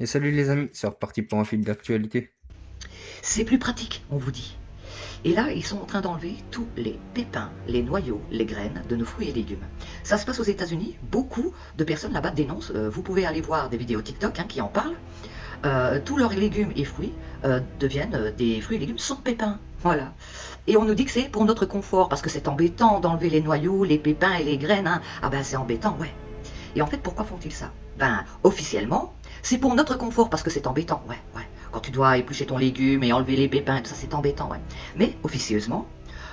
Et salut les amis, c'est reparti pour un fil d'actualité. C'est plus pratique, on vous dit. Et là, ils sont en train d'enlever tous les pépins, les noyaux, les graines de nos fruits et légumes. Ça se passe aux États-Unis. Beaucoup de personnes là-bas dénoncent. Vous pouvez aller voir des vidéos TikTok qui en parlent. Tous leurs légumes et fruits deviennent des fruits et légumes sans pépins. Voilà. Et on nous dit que c'est pour notre confort, parce que c'est embêtant d'enlever les noyaux, les pépins et les graines, hein. Ah ben c'est embêtant, ouais. Et en fait, pourquoi font-ils ça? Ben, officiellement, c'est pour notre confort, parce que c'est embêtant, ouais, ouais. Quand tu dois éplucher ton légume et enlever les pépins, tout ça, c'est embêtant, ouais. Mais officieusement,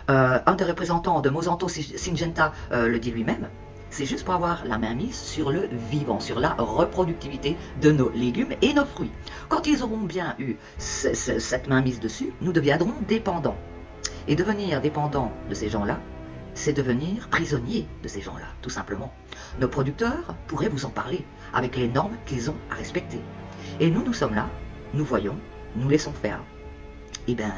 un des représentants de Monsanto Syngenta le dit lui-même, c'est juste pour avoir la main mise sur le vivant, sur la reproductivité de nos légumes et nos fruits. Quand ils auront bien eu cette main mise dessus, nous deviendrons dépendants. Et devenir dépendant de ces gens-là, c'est devenir prisonnier de ces gens-là, tout simplement. Nos producteurs pourraient vous en parler, avec les normes qu'ils ont à respecter. Et nous, nous sommes là, nous voyons, nous laissons faire. Eh bien,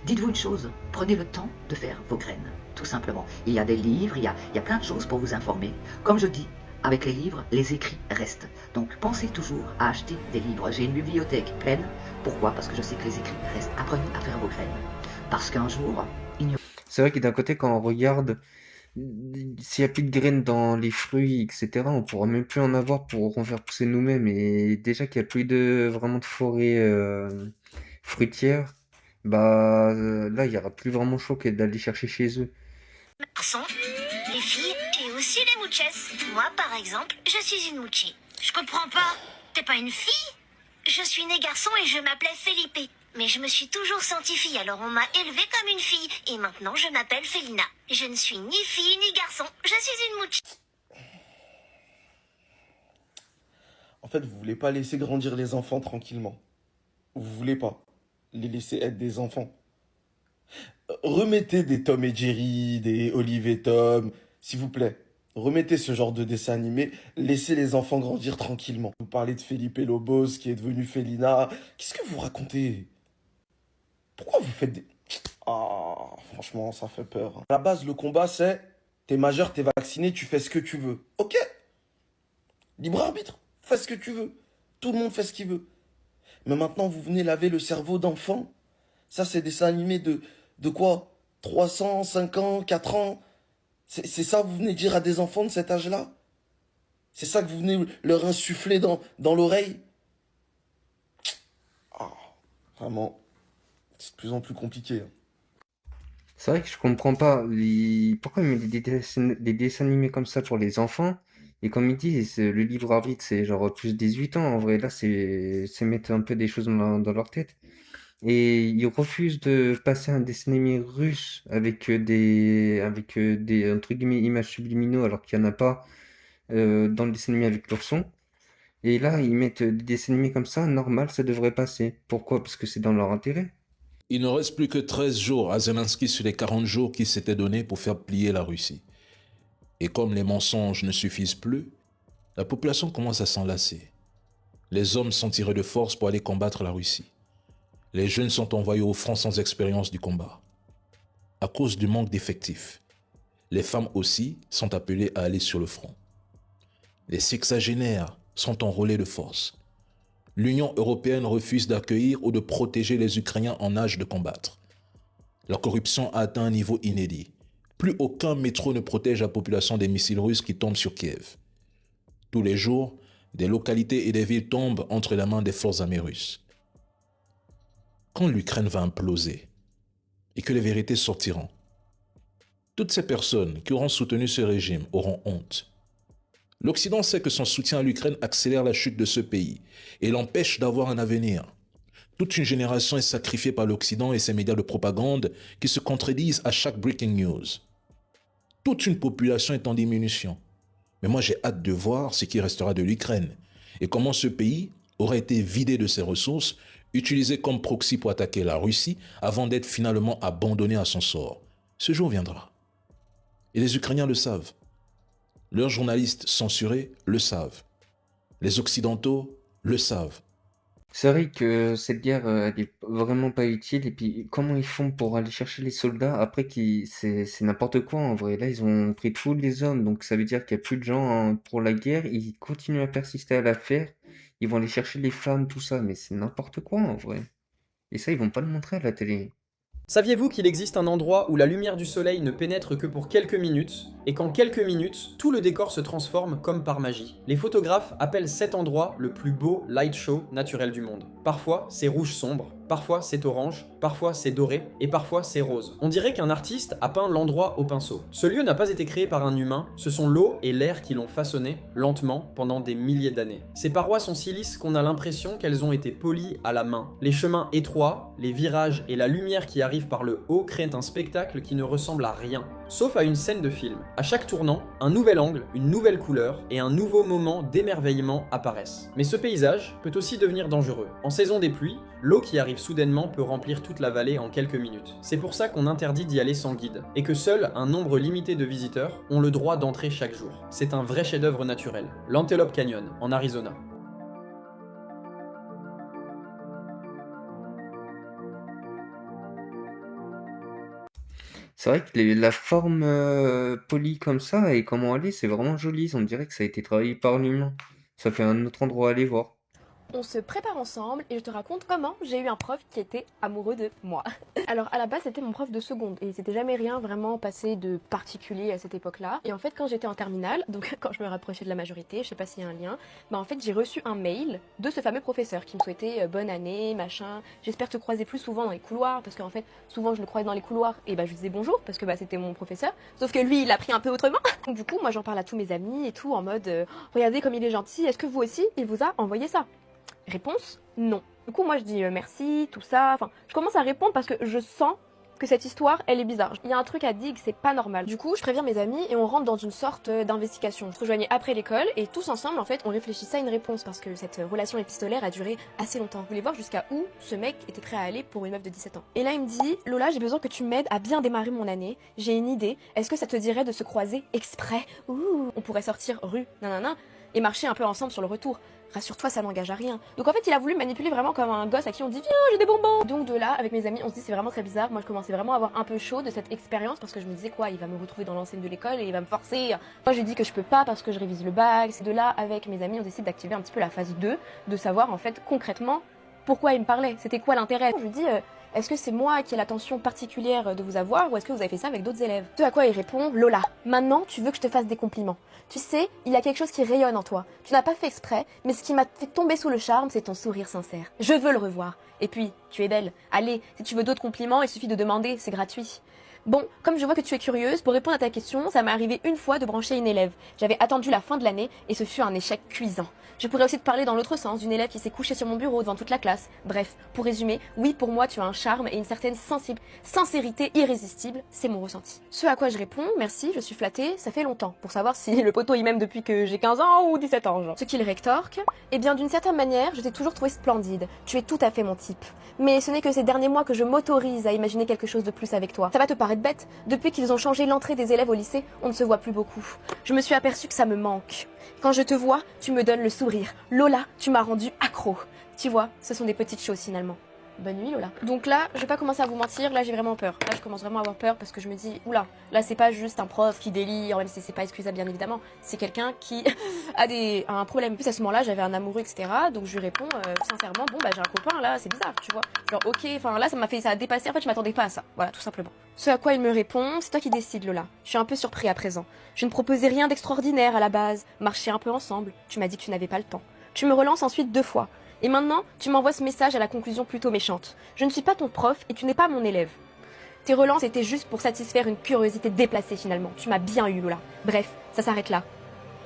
dites-vous une chose, prenez le temps de faire vos graines, tout simplement. Il y a des livres, il y a plein de choses pour vous informer. Comme je dis, avec les livres, les écrits restent. Donc pensez toujours à acheter des livres. J'ai une bibliothèque pleine. Pourquoi? Parce que je sais que les écrits restent. Apprenez à faire vos graines. Parce qu'un jour, il n'y C'est vrai que d'un côté, quand on regarde, s'il n'y a plus de graines dans les fruits, etc., on pourra même plus en avoir pour en faire pousser nous-mêmes. Et déjà qu'il n'y a plus de vraiment de forêt fruitière, là, il n'y aura plus vraiment chaud que d'aller chercher chez eux. Garçons, les filles et aussi les mouches. Moi, par exemple, je suis une mouchie. Je comprends pas. T'es pas une fille? Je suis né garçon et je m'appelais Felipe. Mais je me suis toujours sentie fille, alors on m'a élevée comme une fille. Et maintenant, je m'appelle Félina. Je ne suis ni fille ni garçon. Je suis une mouchie. En fait, vous voulez pas laisser grandir les enfants tranquillement. Vous voulez pas les laisser être des enfants. Remettez des Tom et Jerry, des Olive et Tom, s'il vous plaît. Remettez ce genre de dessin animé, laissez les enfants grandir tranquillement. Vous parlez de Felipe Lobos qui est devenu Félina. Qu'est-ce que vous racontez? Pourquoi vous faites des... Ah, franchement, ça fait peur, hein. À la base, le combat, c'est t'es majeur, t'es vacciné, tu fais ce que tu veux. Ok, libre arbitre, fais ce que tu veux. Tout le monde fait ce qu'il veut. Mais maintenant, vous venez laver le cerveau d'enfants. Ça, c'est des dessins animés de quoi? 300, 5 ans, 4 ans? C'est ça que vous venez dire à des enfants de cet âge-là? C'est ça que vous venez leur insuffler dans l'oreille? Ah, vraiment, c'est de plus en plus compliqué, hein. C'est vrai que je comprends pas pourquoi ils mettent des dessins animés comme ça pour les enfants. Et comme ils disent, le libre arbitre, c'est genre plus de 18 ans. En vrai, là, c'est mettre un peu des choses dans leur tête. Et ils refusent de passer un dessin animé russe avec des entre guillemets, images subliminaux alors qu'il n'y en a pas dans le dessin animé avec leur son. Et là, ils mettent des dessins animés comme ça, normal, ça devrait passer. Pourquoi? Parce que c'est dans leur intérêt. Il ne reste plus que 13 jours à Zelensky sur les 40 jours qu'il s'était donné pour faire plier la Russie. Et comme les mensonges ne suffisent plus, la population commence à s'enlacer. Les hommes sont tirés de force pour aller combattre la Russie. Les jeunes sont envoyés au front sans expérience du combat. À cause du manque d'effectifs, les femmes aussi sont appelées à aller sur le front. Les sexagénaires sont enrôlés de force. L'Union européenne refuse d'accueillir ou de protéger les Ukrainiens en âge de combattre. La corruption a atteint un niveau inédit. Plus aucun métro ne protège la population des missiles russes qui tombent sur Kiev. Tous les jours, des localités et des villes tombent entre les mains des forces armées russes. Quand l'Ukraine va imploser et que les vérités sortiront, toutes ces personnes qui auront soutenu ce régime auront honte. L'Occident sait que son soutien à l'Ukraine accélère la chute de ce pays et l'empêche d'avoir un avenir. Toute une génération est sacrifiée par l'Occident et ses médias de propagande qui se contredisent à chaque breaking news. Toute une population est en diminution. Mais moi, j'ai hâte de voir ce qui restera de l'Ukraine et comment ce pays aura été vidé de ses ressources, utilisé comme proxy pour attaquer la Russie avant d'être finalement abandonné à son sort. Ce jour viendra. Et les Ukrainiens le savent. Leurs journalistes censurés le savent. Les Occidentaux le savent. C'est vrai que cette guerre, elle est vraiment pas utile. Et puis, comment ils font pour aller chercher les soldats après c'est n'importe quoi en vrai. Là, ils ont pris tous les hommes, donc ça veut dire qu'il y a plus de gens pour la guerre. Ils continuent à persister à la faire. ils vont aller chercher les femmes, tout ça, mais c'est n'importe quoi en vrai. Et ça, ils vont pas le montrer à la télé. Saviez-vous qu'il existe un endroit où la lumière du soleil ne pénètre que pour quelques minutes, et qu'en quelques minutes, tout le décor se transforme comme par magie? Les photographes appellent cet endroit le plus beau light show naturel du monde. Parfois, c'est rouge sombre, parfois c'est orange, parfois c'est doré, et parfois c'est rose. On dirait qu'un artiste a peint l'endroit au pinceau. Ce lieu n'a pas été créé par un humain, ce sont l'eau et l'air qui l'ont façonné, lentement, pendant des milliers d'années. Ces parois sont si lisses qu'on a l'impression qu'elles ont été polies à la main. Les chemins étroits, les virages et la lumière qui arrive par le haut créent un spectacle qui ne ressemble à rien, sauf à une scène de film. À chaque tournant, un nouvel angle, une nouvelle couleur et un nouveau moment d'émerveillement apparaissent. Mais ce paysage peut aussi devenir dangereux. En saison des pluies, l'eau qui arrive soudainement peut remplir toute la vallée en quelques minutes. C'est pour ça qu'on interdit d'y aller sans guide, et que seul un nombre limité de visiteurs ont le droit d'entrer chaque jour. C'est un vrai chef-d'œuvre naturel, l'Antelope Canyon, en Arizona. C'est vrai que la forme polie comme ça et comment elle est, c'est vraiment joli. On dirait que ça a été travaillé par l'humain. Ça fait un autre endroit à aller voir. On se prépare ensemble et je te raconte comment j'ai eu un prof qui était amoureux de moi. Alors à la base c'était mon prof de seconde et c'était jamais rien vraiment passé de particulier à cette époque-là. Et en fait quand j'étais en terminale, donc quand je me rapprochais de la majorité, je sais pas s'il y a un lien, bah en fait j'ai reçu un mail de ce fameux professeur qui me souhaitait bonne année, machin, j'espère te croiser plus souvent dans les couloirs parce qu'en fait souvent je le croisais dans les couloirs et bah je lui disais bonjour parce que bah c'était mon professeur. Sauf que lui il a pris un peu autrement. Donc du coup moi j'en parle à tous mes amis et tout en mode regardez comme il est gentil, est-ce que vous aussi il vous a envoyé ça? Réponse, non. Du coup, moi je dis merci, tout ça. Enfin, je commence à répondre parce que je sens que cette histoire, elle est bizarre. Il y a un truc à dire que c'est pas normal. Du coup, je préviens mes amis et on rentre dans une sorte d'investigation. On se rejoignait après l'école et tous ensemble, en fait, on réfléchissait à une réponse parce que cette relation épistolaire a duré assez longtemps. Je voulais voir jusqu'à où ce mec était prêt à aller pour une meuf de 17 ans. Et là, il me dit, Lola, j'ai besoin que tu m'aides à bien démarrer mon année. J'ai une idée. Est-ce que ça te dirait de se croiser exprès? Ouh, on pourrait sortir rue, nanana, et marcher un peu ensemble sur le retour. Rassure-toi, ça n'engage à rien. Donc en fait, il a voulu manipuler vraiment comme un gosse à qui on dit viens, j'ai des bonbons. Donc de là, avec mes amis, on se dit c'est vraiment très bizarre. Moi, je commençais vraiment à avoir un peu chaud de cette expérience parce que je me disais quoi, il va me retrouver dans l'enseigne de l'école et il va me forcer. Moi, j'ai dit que je peux pas parce que je révise le bac. C'est de là, avec mes amis, on décide d'activer un petit peu la phase 2, de savoir en fait concrètement pourquoi il me parlait. C'était quoi l'intérêt? Je lui dis est-ce que c'est moi qui ai l'attention particulière de vous avoir ou est-ce que vous avez fait ça avec d'autres élèves? Ce à quoi il répond, Lola, maintenant tu veux que je te fasse des compliments. Tu sais, il y a quelque chose qui rayonne en toi. Tu n'as pas fait exprès, mais ce qui m'a fait tomber sous le charme, c'est ton sourire sincère. Je veux le revoir. Et puis, tu es belle. Allez, si tu veux d'autres compliments, il suffit de demander, c'est gratuit. Bon, comme je vois que tu es curieuse, pour répondre à ta question, ça m'est arrivé une fois de brancher une élève. J'avais attendu la fin de l'année et ce fut un échec cuisant. Je pourrais aussi te parler dans l'autre sens d'une élève qui s'est couchée sur mon bureau devant toute la classe. Bref, pour résumer, oui, pour moi, tu as un charme et une certaine sincérité irrésistible, c'est mon ressenti. Ce à quoi je réponds, merci, je suis flattée, ça fait longtemps, pour savoir si le poteau il m'aime depuis que j'ai 15 ans ou 17 ans, genre. Ce qu'il rétorque, eh bien d'une certaine manière, je t'ai toujours trouvé splendide, tu es tout à fait mon type. Mais ce n'est que ces derniers mois que je m'autorise à imaginer quelque chose de plus avec toi. Ça va te paraître bête, depuis qu'ils ont changé l'entrée des élèves au lycée, on ne se voit plus beaucoup. Je me suis aperçue que ça me manque. Quand je te vois, tu me donnes le sourire. Lola, tu m'as rendu accro. Tu vois, ce sont des petites choses finalement. Bonne nuit Lola. Donc là, je vais pas commencer à vous mentir, là j'ai vraiment peur. Là je commence vraiment à avoir peur parce que je me dis, oula, là c'est pas juste un prof qui délire, même si c'est pas excusable bien évidemment, c'est quelqu'un qui a un problème. En plus à ce moment-là, j'avais un amoureux, etc. Donc je lui réponds sincèrement, bon bah j'ai un copain là, c'est bizarre, tu vois. Genre ok, enfin là ça a dépassé, en fait je m'attendais pas à ça, voilà tout simplement. Ce à quoi il me répond, c'est toi qui décides Lola. Je suis un peu surpris à présent. Je ne proposais rien d'extraordinaire à la base, marcher un peu ensemble, tu m'as dit que tu n'avais pas le temps. Tu me relances ensuite 2 fois. Et maintenant, tu m'envoies ce message à la conclusion plutôt méchante. Je ne suis pas ton prof et tu n'es pas mon élève. Tes relances étaient juste pour satisfaire une curiosité déplacée finalement. Tu m'as bien eu Lola. Bref, ça s'arrête là.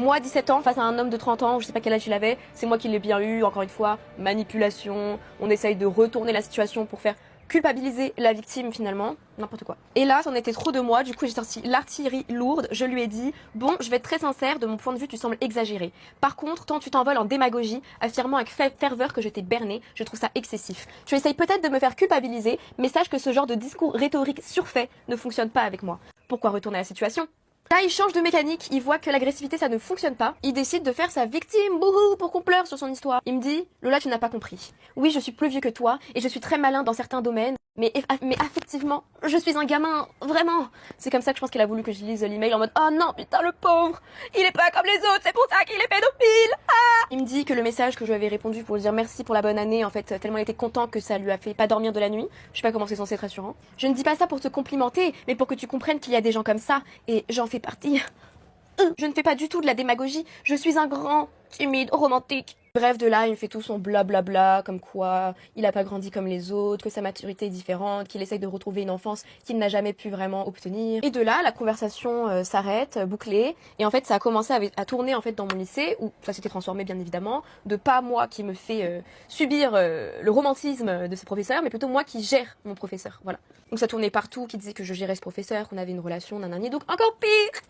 Moi, 17 ans, face à un homme de 30 ans, je sais pas quel âge il avait, c'est moi qui l'ai bien eu, encore une fois, manipulation, on essaye de retourner la situation pour faire culpabiliser la victime finalement, n'importe quoi. Et là, c'en était trop de moi, du coup j'ai sorti l'artillerie lourde, je lui ai dit « Bon, je vais être très sincère, de mon point de vue tu sembles exagéré. Par contre, tant tu t'envoles en démagogie, affirmant avec ferveur que je t'ai berné, je trouve ça excessif. Tu essayes peut-être de me faire culpabiliser, mais sache que ce genre de discours rhétorique surfait ne fonctionne pas avec moi. Pourquoi retourner la situation ? Là, il change de mécanique, il voit que l'agressivité ça ne fonctionne pas, il décide de faire sa victime, bouhou, pour qu'on pleure sur son histoire. Il me dit, Lola tu n'as pas compris. Oui, je suis plus vieux que toi, et je suis très malin dans certains domaines. Mais affectivement, je suis un gamin, vraiment. C'est comme ça que je pense qu'il a voulu que je lise l'email en mode oh non, putain, le pauvre, il est pas comme les autres, c'est pour ça qu'il est pédophile. Ah. Il me dit que le message que je lui avais répondu pour lui dire merci pour la bonne année, en fait, tellement il était content que ça lui a fait pas dormir de la nuit. Je sais pas comment c'est censé être rassurant. Je ne dis pas ça pour te complimenter, mais pour que tu comprennes qu'il y a des gens comme ça, et j'en fais partie. Je ne fais pas du tout de la démagogie, je suis un grand, timide, romantique. Bref, de là, il me fait tout son blablabla, comme quoi il a pas grandi comme les autres, que sa maturité est différente, qu'il essaye de retrouver une enfance qu'il n'a jamais pu vraiment obtenir. Et de là, la conversation s'arrête, bouclée, et en fait, ça a commencé à tourner en fait dans mon lycée, où ça s'était transformé bien évidemment, de pas moi qui me fait subir le romantisme de ce professeur, mais plutôt moi qui gère mon professeur, voilà. Donc ça tournait partout, qui disait que je gérais ce professeur, qu'on avait une relation, nanani, donc encore pire.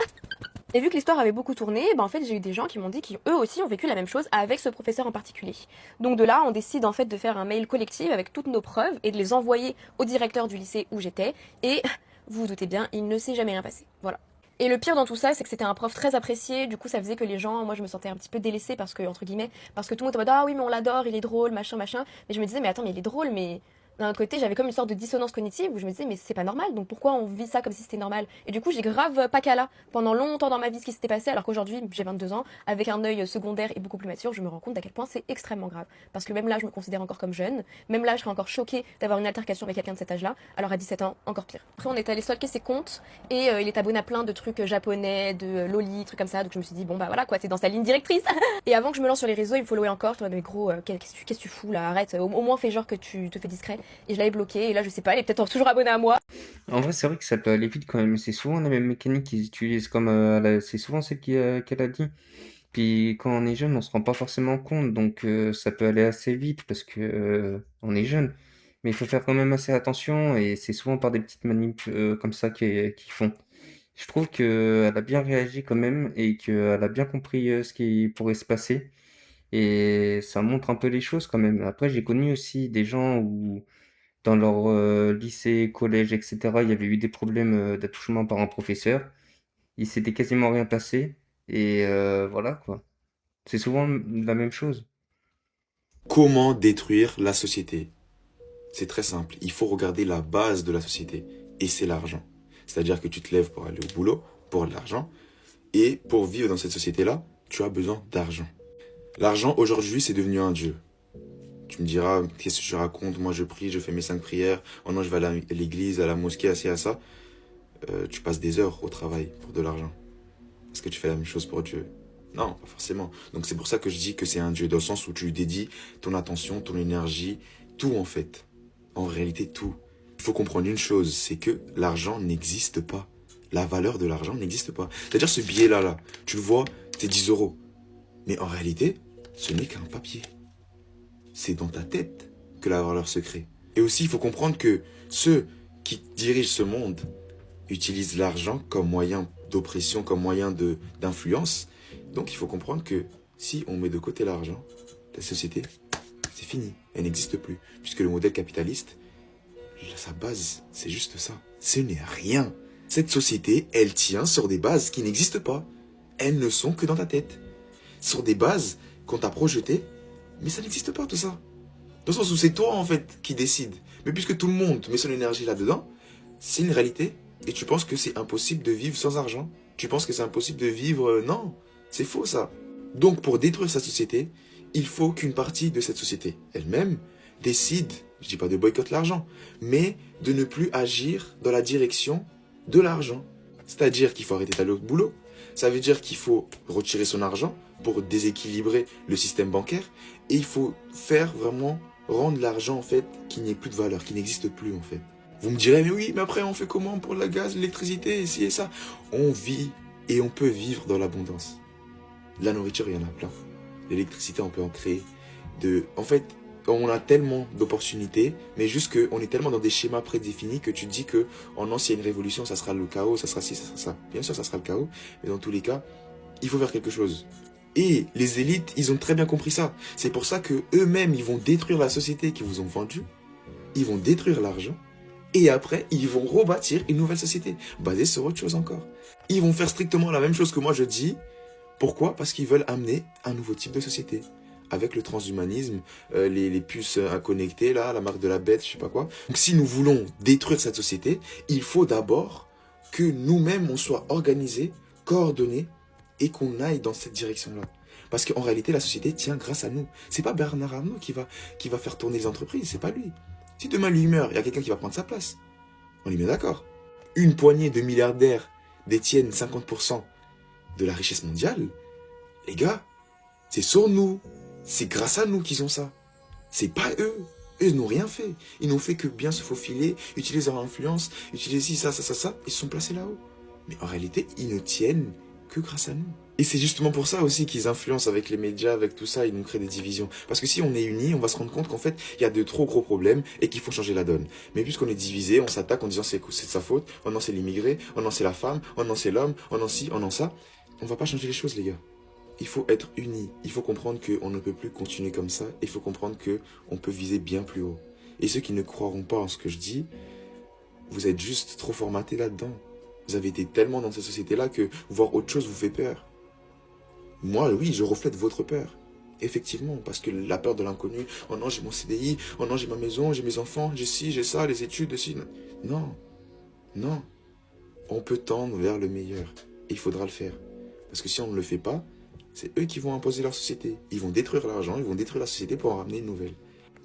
Et vu que l'histoire avait beaucoup tourné, en fait j'ai eu des gens qui m'ont dit qu'eux aussi ont vécu la même chose avec ce professeur en particulier. Donc de là on décide en fait de faire un mail collectif avec toutes nos preuves et de les envoyer au directeur du lycée où j'étais, et vous vous doutez bien, il ne s'est jamais rien passé, voilà. Et le pire dans tout ça, c'est que c'était un prof très apprécié, du coup ça faisait que les gens, moi je me sentais un petit peu délaissée parce que, entre guillemets, parce que tout le monde était en mode ah oui mais on l'adore, il est drôle, machin, machin, mais je me disais mais attends mais il est drôle, mais d'un autre côté, j'avais comme une sorte de dissonance cognitive où je me disais mais c'est pas normal, donc pourquoi on vit ça comme si c'était normal? Et du coup j'ai grave pas qu'à là pendant longtemps dans ma vie ce qui s'était passé, alors qu'aujourd'hui j'ai 22 ans, avec un œil secondaire et beaucoup plus mature, je me rends compte à quel point c'est extrêmement grave. Parce que même là je me considère encore comme jeune, même là je serais encore choquée d'avoir une altercation avec quelqu'un de cet âge-là, alors à 17 ans encore pire. Après on est allé stalker ses comptes et il est abonné à plein de trucs japonais, de loli, trucs comme ça, donc je me suis dit bon bah voilà quoi, c'est dans sa ligne directrice. Et avant que je me lance sur les réseaux, il me followait encore, toi mais gros, qu'est-ce que tu fous là, arrête, au moins fais genre que tu te fais discret. Et je l'avais bloqué. Et là, je sais pas, il est peut-être toujours abonné à moi. En vrai, c'est vrai que ça peut aller vite quand même. C'est souvent la même mécanique qu'ils utilisent, comme c'est souvent celle qu'elle a dit. Puis quand on est jeune, on se rend pas forcément compte, donc ça peut aller assez vite parce que on est jeune. Mais il faut faire quand même assez attention et c'est souvent par des petites manips comme ça qu'ils font. Je trouve qu'elle a bien réagi quand même et qu'elle a bien compris ce qui pourrait se passer. Et ça montre un peu les choses quand même. Après, j'ai connu aussi des gens où dans leur lycée, collège, etc., il y avait eu des problèmes d'attouchement par un professeur. Il s'était quasiment rien passé. Et voilà quoi. C'est souvent la même chose. Comment détruire la société? C'est très simple. Il faut regarder la base de la société. Et c'est l'argent. C'est-à-dire que tu te lèves pour aller au boulot, pour de l'argent. Et pour vivre dans cette société-là, tu as besoin d'argent. L'argent, aujourd'hui, c'est devenu un dieu. Tu me diras, qu'est-ce que tu racontes? Moi, je prie, je fais mes 5 prières. Oh non, je vais à l'église, à la mosquée, à ci, à ça. Tu passes des heures au travail pour de l'argent. Est-ce que tu fais la même chose pour Dieu? Non, pas forcément. Donc c'est pour ça que je dis que c'est un dieu, dans le sens où tu lui dédies ton attention, ton énergie, tout en fait. En réalité, tout. Il faut comprendre une chose, c'est que l'argent n'existe pas. La valeur de l'argent n'existe pas. C'est-à-dire ce billet-là, là, tu le vois, c'est 10 euros. Mais en réalité, ce n'est qu'un papier. C'est dans ta tête que la valeur se crée. Et aussi, il faut comprendre que ceux qui dirigent ce monde utilisent l'argent comme moyen d'oppression, comme moyen d'influence. Donc, il faut comprendre que si on met de côté l'argent, la société, c'est fini. Elle n'existe plus. Puisque le modèle capitaliste, sa base, c'est juste ça. Ce n'est rien. Cette société, elle tient sur des bases qui n'existent pas. Elles ne sont que dans ta tête. Sur des bases qu'on t'a projetées, mais ça n'existe pas tout ça. Dans le sens où c'est toi en fait qui décide. Mais puisque tout le monde met son énergie là-dedans, c'est une réalité. Et tu penses que c'est impossible de vivre sans argent? Tu penses que c'est impossible de vivre... Non, c'est faux ça. Donc pour détruire sa société, il faut qu'une partie de cette société elle-même décide, je dis pas de boycotter l'argent, mais de ne plus agir dans la direction de l'argent. C'est-à-dire qu'il faut arrêter d'aller au boulot. Ça veut dire qu'il faut retirer son argent pour déséquilibrer le système bancaire. Et il faut faire vraiment rendre l'argent en fait qui n'ait plus de valeur, qui n'existe plus en fait. Vous me direz, mais oui, mais après on fait comment pour le gaz, l'électricité, ci et ça? On vit et on peut vivre dans l'abondance. La nourriture, il y en a plein. L'électricité, on peut en créer. En fait, on a tellement d'opportunités, mais juste qu'on est tellement dans des schémas prédéfinis que tu te dis que en non, s'il y a une révolution, ça sera le chaos, ça sera ci, ça sera ça. Bien sûr, ça sera le chaos, mais dans tous les cas, il faut faire quelque chose. Et les élites, ils ont très bien compris ça. C'est pour ça que eux-mêmes, ils vont détruire la société qu'ils vous ont vendue, ils vont détruire l'argent, et après, ils vont rebâtir une nouvelle société, basée sur autre chose encore. Ils vont faire strictement la même chose que moi je dis. Pourquoi? Parce qu'ils veulent amener un nouveau type de société, avec le transhumanisme, les puces connectées, là, la marque de la bête, je sais pas quoi. Donc si nous voulons détruire cette société, il faut d'abord que nous-mêmes, on soit organisés, coordonnés, et qu'on aille dans cette direction-là. Parce qu'en réalité, la société tient grâce à nous. C'est pas Bernard Arnault qui va faire tourner les entreprises, c'est pas lui. Si demain lui meurt, il y a quelqu'un qui va prendre sa place. On est bien d'accord. Une poignée de milliardaires détiennent 50% de la richesse mondiale. Les gars, c'est sur nous. C'est grâce à nous qu'ils ont ça. C'est pas eux. Eux n'ont rien fait. Ils n'ont fait que bien se faufiler, utiliser leur influence, utiliser ça. Ils se sont placés là-haut. Mais en réalité, ils ne tiennent que grâce à nous. Et c'est justement pour ça aussi qu'ils influencent avec les médias, avec tout ça, ils nous créent des divisions. Parce que si on est unis, on va se rendre compte qu'en fait, il y a de trop gros problèmes et qu'il faut changer la donne. Mais puisqu'on est divisé, on s'attaque en disant c'est de sa faute, oh non c'est l'immigré, oh non c'est la femme, oh non c'est l'homme, oh non ci, oh non ça. On va pas changer les choses les gars. Il faut être unis. Il faut comprendre qu'on ne peut plus continuer comme ça. Il faut comprendre qu'on peut viser bien plus haut. Et ceux qui ne croiront pas en ce que je dis, vous êtes juste trop formatés là-dedans. Vous avez été tellement dans cette société-là que voir autre chose vous fait peur. Moi, oui, je reflète votre peur. Effectivement, parce que la peur de l'inconnu, oh non, j'ai mon CDI, oh non, j'ai ma maison, j'ai mes enfants, j'ai ci, j'ai ça, les études, ci. Non, non. On peut tendre vers le meilleur. Et il faudra le faire. Parce que si on ne le fait pas, c'est eux qui vont imposer leur société. Ils vont détruire l'argent, ils vont détruire la société pour en ramener une nouvelle.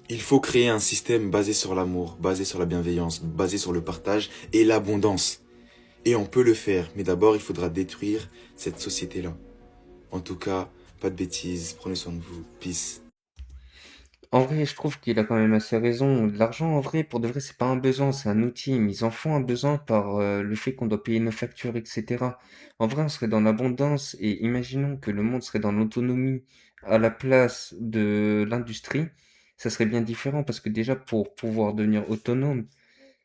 Il faut créer un système basé sur l'amour, basé sur la bienveillance, basé sur le partage et l'abondance. Et on peut le faire, mais d'abord il faudra détruire cette société-là. En tout cas, pas de bêtises, prenez soin de vous, peace. En vrai, je trouve qu'il a quand même assez raison. L'argent, en vrai, pour de vrai, c'est pas un besoin, c'est un outil. Mais ils en font un besoin par le fait qu'on doit payer nos factures, etc. En vrai, on serait dans l'abondance et imaginons que le monde serait dans l'autonomie à la place de l'industrie. Ça serait bien différent parce que déjà, pour pouvoir devenir autonome,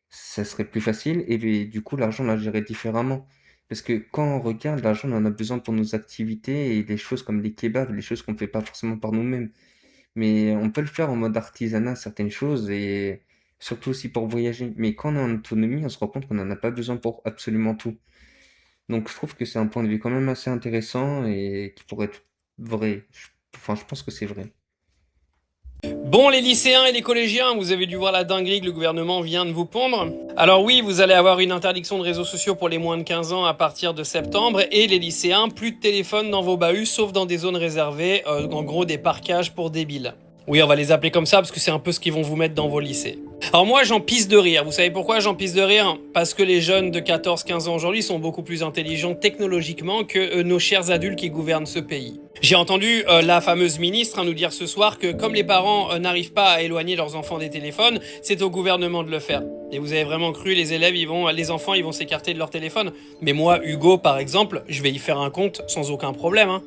ça serait plus facile et du coup, l'argent, on la gérer différemment. Parce que quand on regarde, l'argent, on en a besoin pour nos activités et des choses comme les kebabs, les choses qu'on ne fait pas forcément par nous-mêmes. Mais on peut le faire en mode artisanat, certaines choses, et surtout aussi pour voyager. Mais quand on est en autonomie, on se rend compte qu'on n'en a pas besoin pour absolument tout. Donc je trouve que c'est un point de vue quand même assez intéressant et qui pourrait être vrai. Enfin, je pense que c'est vrai. Bon les lycéens et les collégiens, vous avez dû voir la dinguerie que le gouvernement vient de vous pondre. Alors oui, vous allez avoir une interdiction de réseaux sociaux pour les moins de 15 ans à partir de septembre, et les lycéens, plus de téléphone dans vos bahuts, sauf dans des zones réservées, en gros des parquages pour débiles. Oui, on va les appeler comme ça parce que c'est un peu ce qu'ils vont vous mettre dans vos lycées. Alors moi, j'en pisse de rire. Vous savez pourquoi j'en pisse de rire? Parce que les jeunes de 14-15 ans aujourd'hui sont beaucoup plus intelligents technologiquement que nos chers adultes qui gouvernent ce pays. J'ai entendu la fameuse ministre nous dire ce soir que comme les parents n'arrivent pas à éloigner leurs enfants des téléphones, c'est au gouvernement de le faire. Et vous avez vraiment cru les élèves, les enfants, ils vont s'écarter de leur téléphone? Mais moi, Hugo, par exemple, je vais y faire un compte sans aucun problème. Hein.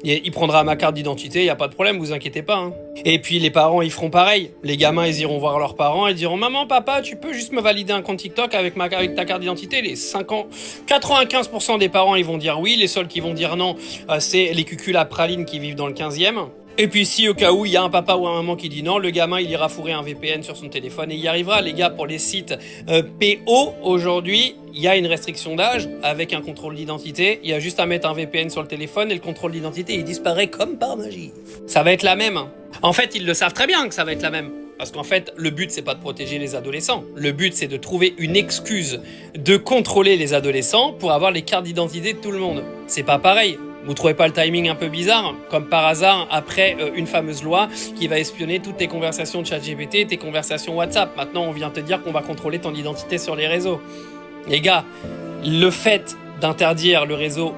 Il prendra ma carte d'identité, y a pas de problème, vous inquiétez pas. Hein. Et puis les parents, ils feront pareil. Les gamins, ils iront voir leurs parents et diront « Maman, papa, tu peux juste me valider un compte TikTok avec ta carte d'identité ?» Les 95% des parents, ils vont dire oui. Les seuls qui vont dire non, c'est les cuculs à praline qui vivent dans le 15e. Et puis si au cas où il y a un papa ou un maman qui dit non, le gamin il ira fourrer un VPN sur son téléphone et il y arrivera. Les gars, pour les sites PO, aujourd'hui, il y a une restriction d'âge avec un contrôle d'identité. Il y a juste à mettre un VPN sur le téléphone et le contrôle d'identité il disparaît comme par magie. Ça va être la même. En fait, ils le savent très bien que ça va être la même. Parce qu'en fait, le but, c'est pas de protéger les adolescents. Le but, c'est de trouver une excuse de contrôler les adolescents pour avoir les cartes d'identité de tout le monde. C'est pas pareil. Vous trouvez pas le timing un peu bizarre? Comme par hasard, après une fameuse loi qui va espionner toutes tes conversations de ChatGPT, tes conversations WhatsApp. Maintenant, on vient te dire qu'on va contrôler ton identité sur les réseaux. Les gars, le fait d'interdire le réseau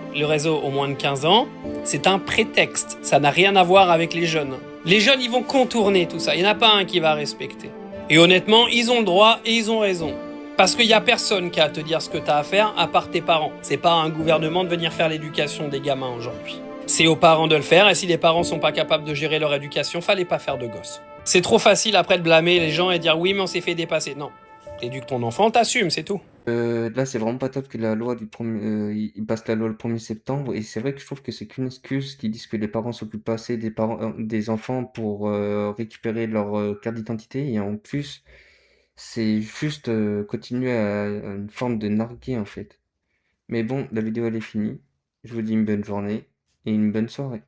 aux moins de 15 ans, c'est un prétexte. Ça n'a rien à voir avec les jeunes. Les jeunes, ils vont contourner tout ça. Il n'y en a pas un qui va respecter. Et honnêtement, ils ont le droit et ils ont raison. Parce qu'il n'y a personne qui a à te dire ce que tu as à faire à part tes parents. C'est pas à un gouvernement de venir faire l'éducation des gamins aujourd'hui. C'est aux parents de le faire, et si les parents sont pas capables de gérer leur éducation, fallait pas faire de gosses. C'est trop facile après de blâmer les gens et dire oui mais on s'est fait dépasser. Non, t'éduques ton enfant, t'assumes, c'est tout. Là, c'est vraiment pas top que la loi il passe la loi le 1er septembre. Et c'est vrai que je trouve que c'est qu'une excuse qui disent que les parents s'occupent pas assez des enfants pour récupérer leur carte d'identité. Et en plus, c'est juste continuer à une forme de narguer en fait. Mais bon, la vidéo elle est finie. Je vous dis une bonne journée et une bonne soirée.